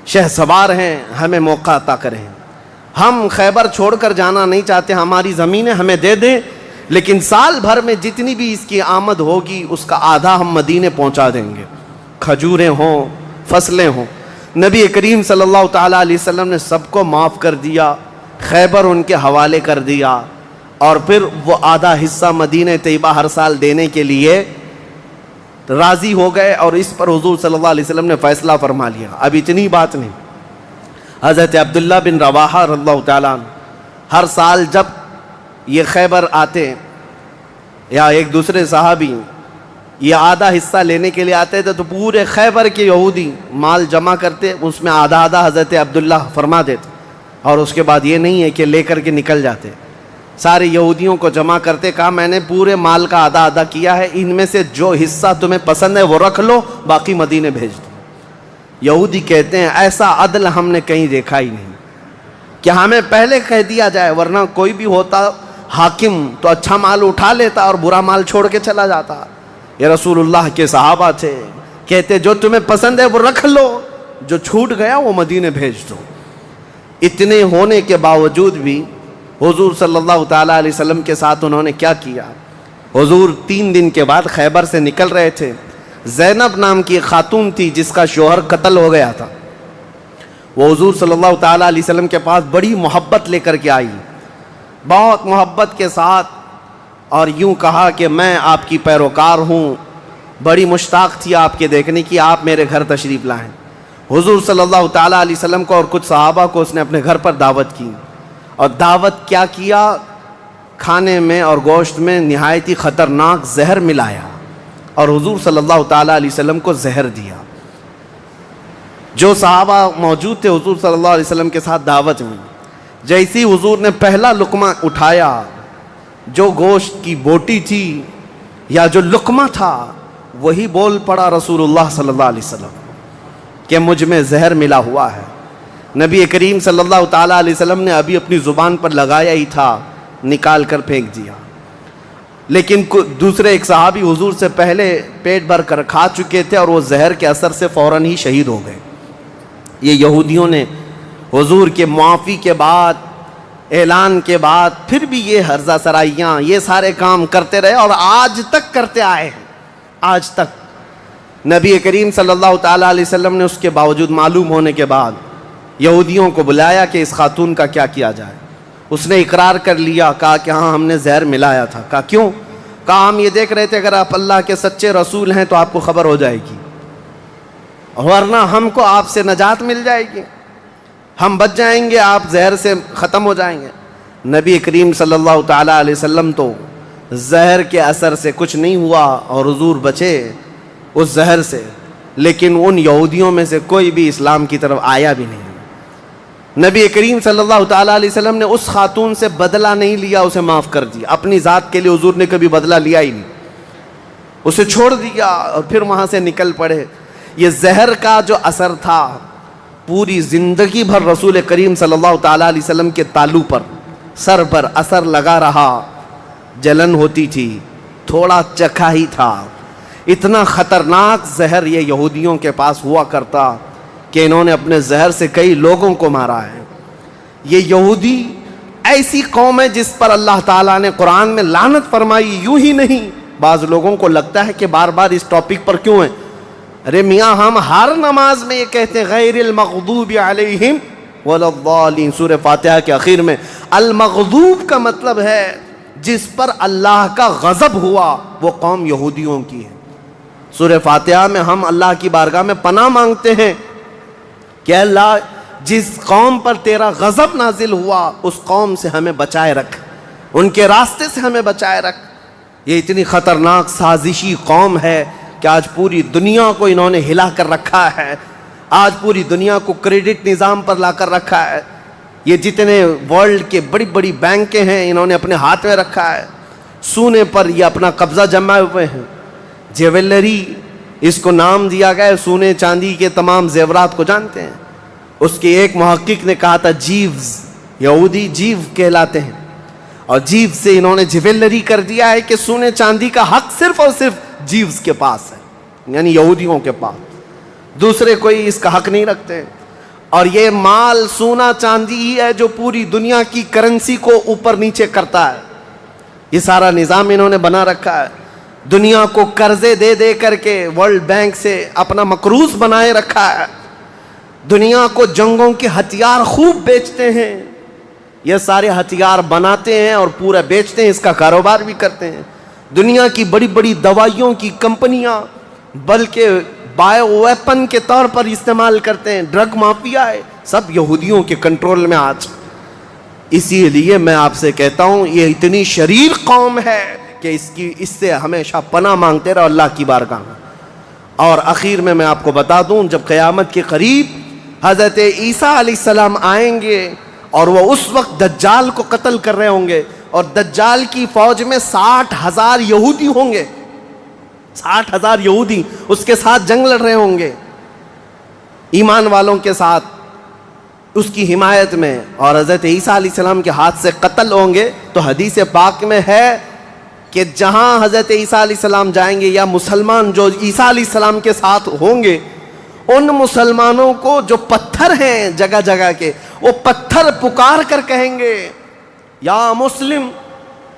[SPEAKER 1] شہسوار ہیں، ہمیں موقع عطا کریں، ہم خیبر چھوڑ کر جانا نہیں چاہتے، ہماری زمینیں ہمیں دے دیں، لیکن سال بھر میں جتنی بھی اس کی آمد ہوگی اس کا آدھا ہم مدینے پہنچا دیں گے، کھجوریں ہوں، فصلیں ہوں۔ نبی کریم صلی اللہ تعالیٰ علیہ وسلم نے سب کو معاف کر دیا، خیبر ان کے حوالے کر دیا، اور پھر وہ آدھا حصہ مدینہ طیبہ ہر سال دینے کے لیے راضی ہو گئے، اور اس پر حضور صلی اللہ علیہ وسلم نے فیصلہ فرما لیا۔ اب اتنی بات نہیں، حضرت عبداللہ بن رواحہ رضی اللہ تعالیٰ عنہ ہر سال جب یہ خیبر آتے یا ایک دوسرے صحابی یہ آدھا حصہ لینے کے لیے آتے تھے تو پورے خیبر کے یہودی مال جمع کرتے، اس میں آدھا آدھا حضرت عبداللہ فرما دیتے، اور اس کے بعد یہ نہیں ہے کہ لے کر کے نکل جاتے، سارے یہودیوں کو جمع کرتے، کہا میں نے پورے مال کا آدھا آدھا کیا ہے، ان میں سے جو حصہ تمہیں پسند ہے وہ رکھ لو، باقی مدینے بھیج دو۔ یہودی کہتے ہیں ایسا عدل ہم نے کہیں دیکھا ہی نہیں کہ ہمیں پہلے کہہ دیا جائے، ورنہ کوئی بھی ہوتا حاکم تو اچھا مال اٹھا لیتا اور برا مال چھوڑ کے چلا جاتا۔ یہ رسول اللہ کے صحابہ تھے، کہتے جو تمہیں پسند ہے وہ رکھ لو، جو چھوٹ گیا وہ مدینے بھیج دو۔ اتنے ہونے کے باوجود بھی حضور صلی اللہ تعالیٰ علیہ وسلم کے ساتھ انہوں نے کیا کیا؟ حضور 3 دن کے بعد خیبر سے نکل رہے تھے، زینب نام کی ایک خاتون تھی جس کا شوہر قتل ہو گیا تھا، وہ حضور صلی اللہ تعالیٰ علیہ وسلم کے پاس بڑی محبت لے کر کے آئی، بہت محبت کے ساتھ، اور یوں کہا کہ میں آپ کی پیروکار ہوں، بڑی مشتاق تھی آپ کے دیکھنے کی، آپ میرے گھر تشریف لائیں۔ حضور صلی اللہ تعالیٰ علیہ وسلم کو اور کچھ صحابہ کو اس نے اپنے گھر پر دعوت کی، اور دعوت کیا کیا؟ کھانے میں اور گوشت میں نہایت ہی خطرناک زہر ملایا اور حضور صلی اللہ تعالیٰ علیہ وسلم کو زہر دیا۔ جو صحابہ موجود تھے حضور صلی اللہ علیہ وسلم کے ساتھ دعوت میں، جیسی حضور نے پہلا لقمہ اٹھایا، جو گوشت کی بوٹی تھی یا جو لقمہ تھا وہی بول پڑا رسول اللہ صلی اللہ علیہ وسلم کہ مجھ میں زہر ملا ہوا ہے۔ نبی کریم صلی اللہ تعالیٰ علیہ وسلم نے ابھی اپنی زبان پر لگایا ہی تھا، نکال کر پھینک دیا، لیکن دوسرے ایک صحابی حضور سے پہلے پیٹ بھر کر کھا چکے تھے اور وہ زہر کے اثر سے فوراً ہی شہید ہو گئے۔ یہ یہودیوں نے حضور کے معافی کے بعد، اعلان کے بعد پھر بھی یہ ہرزہ سرائیاں، یہ سارے کام کرتے رہے اور آج تک کرتے آئے ہیں۔ آج تک نبی کریم صلی اللہ تعالیٰ علیہ وسلم نے اس کے باوجود معلوم ہونے کے بعد یہودیوں کو بلایا کہ اس خاتون کا کیا کیا جائے۔ اس نے اقرار کر لیا، کہا کہ ہاں ہم نے زہر ملایا تھا۔ کہا کیوں؟ کہا ہم یہ دیکھ رہے تھے اگر آپ اللہ کے سچے رسول ہیں تو آپ کو خبر ہو جائے گی، ورنہ ہم کو آپ سے نجات مل جائے گی، ہم بچ جائیں گے، آپ زہر سے ختم ہو جائیں گے۔ نبی کریم صلی اللہ تعالیٰ علیہ وسلم تو زہر کے اثر سے کچھ نہیں ہوا اور حضور بچے اس زہر سے، لیکن ان یہودیوں میں سے کوئی بھی اسلام کی طرف آیا بھی نہیں۔ نبی کریم صلی اللہ تعالیٰ علیہ وسلم نے اس خاتون سے بدلہ نہیں لیا، اسے معاف کر دیا۔ اپنی ذات کے لیے حضور نے کبھی بدلہ لیا ہی نہیں، اسے چھوڑ دیا اور پھر وہاں سے نکل پڑے۔ یہ زہر کا جو اثر تھا پوری زندگی بھر رسول کریم صلی اللہ تعالیٰ علیہ وسلم کے تالو پر، سر پر اثر لگا رہا، جلن ہوتی تھی، تھوڑا چکھا ہی تھا۔ اتنا خطرناک زہر یہ یہودیوں کے پاس ہوا کرتا کہ انہوں نے اپنے زہر سے کئی لوگوں کو مارا ہے۔ یہ یہودی ایسی قوم ہے جس پر اللہ تعالیٰ نے قرآن میں لعنت فرمائی، یوں ہی نہیں۔ بعض لوگوں کو لگتا ہے کہ بار بار اس ٹاپک پر کیوں ہیں؟ ارے میاں ہم ہر نماز میں یہ کہتے ہیں غیر المغضوب علیہم ولا الضالین، سورہ فاتحہ کے آخر میں۔ المغضوب کا مطلب ہے جس پر اللہ کا غضب ہوا وہ قوم یہودیوں کی ہے۔ سورہ فاتحہ میں ہم اللہ کی بارگاہ میں پناہ مانگتے ہیں کہ اللہ جس قوم پر تیرا غضب نازل ہوا اس قوم سے ہمیں بچائے رکھ، ان کے راستے سے ہمیں بچائے رکھ۔ یہ اتنی خطرناک سازشی قوم ہے کہ آج پوری دنیا کو انہوں نے ہلا کر رکھا ہے، آج پوری دنیا کو کریڈٹ نظام پر لا کر رکھا ہے۔ یہ جتنے ورلڈ کے بڑی بڑی بینکیں ہیں انہوں نے اپنے ہاتھ میں رکھا ہے، سونے پر یہ اپنا قبضہ جمائے ہوئے ہیں۔ جیولری اس کو نام دیا گیا ہے، سونے چاندی کے تمام زیورات کو جانتے ہیں۔ اس کے ایک محقق نے کہا تھا جیوز، یہودی جیو کہلاتے ہیں، اور جیو سے انہوں نے جیولری کر دیا ہے کہ سونے چاندی کا حق صرف اور صرف جیوز کے پاس ہے، یعنی یہودیوں کے پاس، دوسرے کوئی اس کا حق نہیں رکھتے۔ اور یہ مال سونا چاندی ہی ہے جو پوری دنیا کی کرنسی کو اوپر نیچے کرتا ہے۔ یہ سارا نظام انہوں نے بنا رکھا ہے، دنیا کو قرضے دے دے کر کے ورلڈ بینک سے اپنا مقروض بنائے رکھا ہے، دنیا کو جنگوں کے ہتھیار خوب بیچتے ہیں، یہ سارے ہتھیار بناتے ہیں اور پورا بیچتے ہیں، اس کا کاروبار بھی کرتے ہیں۔ دنیا کی بڑی بڑی دوائیوں کی کمپنیاں بلکہ بایو ویپن کے طور پر استعمال کرتے ہیں، ڈرگ مافیا ہے، سب یہودیوں کے کنٹرول میں آج۔ اسی لیے میں آپ سے کہتا ہوں یہ اتنی شریر قوم ہے کہ اس سے ہمیشہ پناہ مانگتے رہو اللہ کی بارگاہ میں۔ اور اخیر میں آپ کو بتا دوں جب قیامت کے قریب حضرت عیسیٰ علیہ السلام آئیں گے اور وہ اس وقت دجال کو قتل کر رہے ہوں گے، اور دجال کی فوج میں 60,000 یہودی ہوں گے، 60,000 یہودی اس کے ساتھ جنگ لڑ رہے ہوں گے ایمان والوں کے ساتھ اس کی حمایت میں، اور حضرت عیسیٰ علیہ السلام کے ہاتھ سے قتل ہوں گے۔ تو حدیث پاک میں ہے کہ جہاں حضرت عیسیٰ علیہ السلام جائیں گے یا مسلمان جو عیسیٰ علیہ السلام کے ساتھ ہوں گے، ان مسلمانوں کو جو پتھر ہیں جگہ جگہ کے، وہ پتھر پکار کر کہیں گے یا مسلم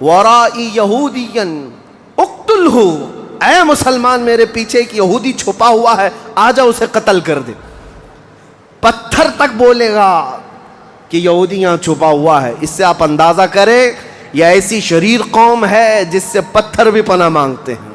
[SPEAKER 1] ورائی یہودین اقتلہ، اے مسلمان میرے پیچھے ایک یہودی چھپا ہوا ہے، آجا اسے قتل کر دے۔ پتھر تک بولے گا کہ یہودی یہاں چھپا ہوا ہے۔ اس سے آپ اندازہ کریں یہ ایسی شریر قوم ہے جس سے پتھر بھی پناہ مانگتے ہیں۔